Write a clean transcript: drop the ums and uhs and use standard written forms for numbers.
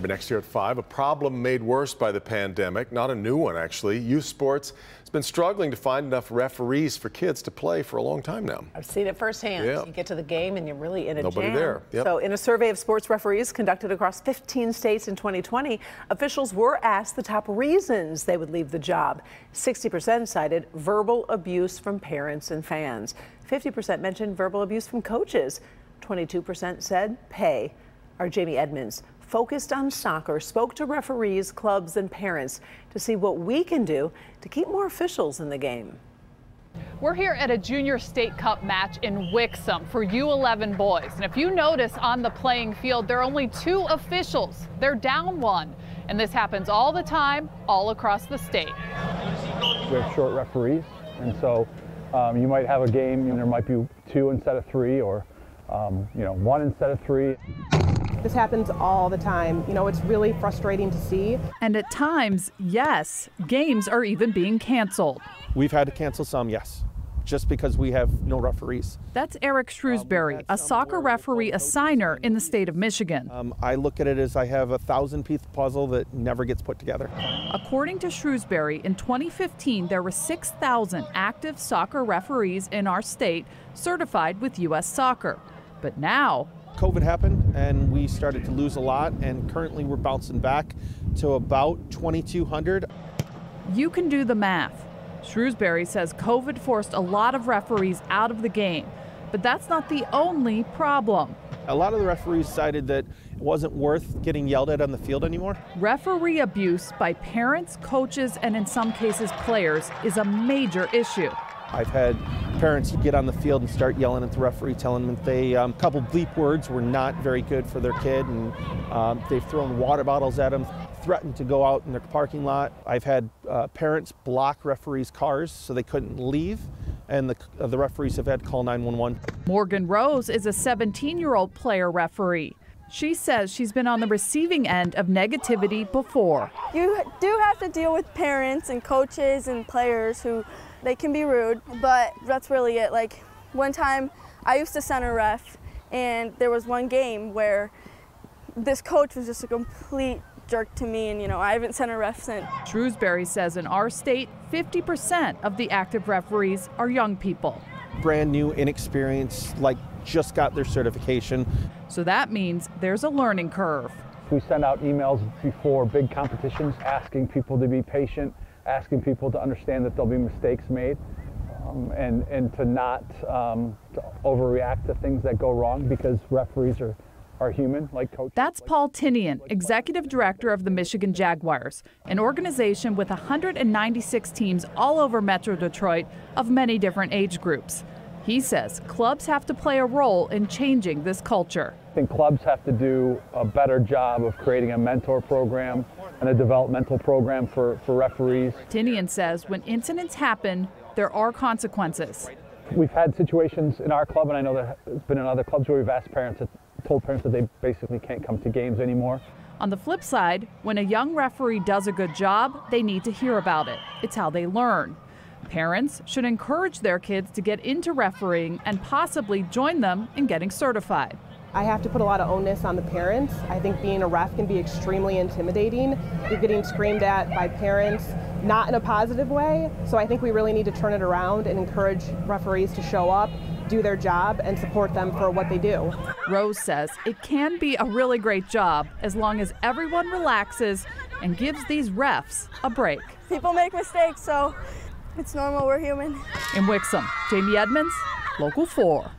Next year at 5, a problem made worse by the pandemic, not a new one actually. Youth sports has been struggling to find enough referees for kids to play for a long time now. I've seen it firsthand. Yeah. You get to the game and you're really in a Nobody jam. there. Yep. So in a survey of sports referees conducted across 15 states in 2020, officials were asked the top reasons they would leave the job. 60% cited verbal abuse from parents and fans. 50% mentioned verbal abuse from coaches. 22% said pay. Our Jamie Edmonds, focused on soccer, spoke to referees, clubs, and parents to see what we can do to keep more officials in the game. We're here at a Junior State Cup match in Wixom for U11 boys. And if you notice on the playing field, there are only 2 officials. They're down 1. And this happens all the time, all across the state. We have short referees, and so you might have a game and there might be 2 instead of 3, or 1 instead of 3. This happens all the time. It's really frustrating to see. And at times, yes, games are even being canceled. We've had to cancel some, yes, just because we have no referees. That's Eric Shrewsbury, a soccer referee assigner in the state of Michigan. I look at it as I have a 1,000-piece puzzle that never gets put together. According to Shrewsbury, in 2015, there were 6,000 active soccer referees in our state certified with U.S. Soccer. But now, COVID happened and we started to lose a lot, and currently we're bouncing back to about 2,200. You can do the math. Shrewsbury says COVID forced a lot of referees out of the game, but that's not the only problem. A lot of the referees decided that it wasn't worth getting yelled at on the field anymore. Referee abuse by parents, coaches, and in some cases players is a major issue. I've had parents get on the field and start yelling at the referee, telling them that they couple bleep words were not very good for their kid, and they've thrown water bottles at them, threatened to go out in their parking lot. I've had parents block referees' cars so they couldn't leave, and the referees have had to call 911. Morgan Rose is a 17-year-old player referee. She says she's been on the receiving end of negativity before. You do have to deal with parents and coaches and players who they can be rude, but that's really it. Like one time I used to center ref, and there was one game where this coach was just a complete jerk to me, and I haven't center ref since. Shrewsbury says in our state, 50% of the active referees are young people. Brand new, inexperienced, like just got their certification. So that means there's a learning curve. We send out emails before big competitions asking people to be patient, asking people to understand that there'll be mistakes made, and to not to overreact to things that go wrong, because referees are human like coaches. That's Paul Tinian, executive director of the Michigan Jaguars, an organization with 196 teams all over Metro Detroit of many different age groups. He says clubs have to play a role in changing this culture. I think clubs have to do a better job of creating a mentor program and a developmental program for referees. Tinian says when incidents happen, there are consequences. We've had situations in our club, and I know there's been in other clubs, where we've asked parents, told parents that they basically can't come to games anymore. On the flip side, when a young referee does a good job, they need to hear about it. It's how they learn. Parents should encourage their kids to get into refereeing and possibly join them in getting certified. I have to put a lot of onus on the parents. I think being a ref can be extremely intimidating. You're getting screamed at by parents, not in a positive way. So I think we really need to turn it around and encourage referees to show up, do their job, and support them for what they do. Rose says it can be a really great job as long as everyone relaxes and gives these refs a break. People make mistakes, so it's normal, we're human. In Wixom, Jamie Edmonds, Local 4.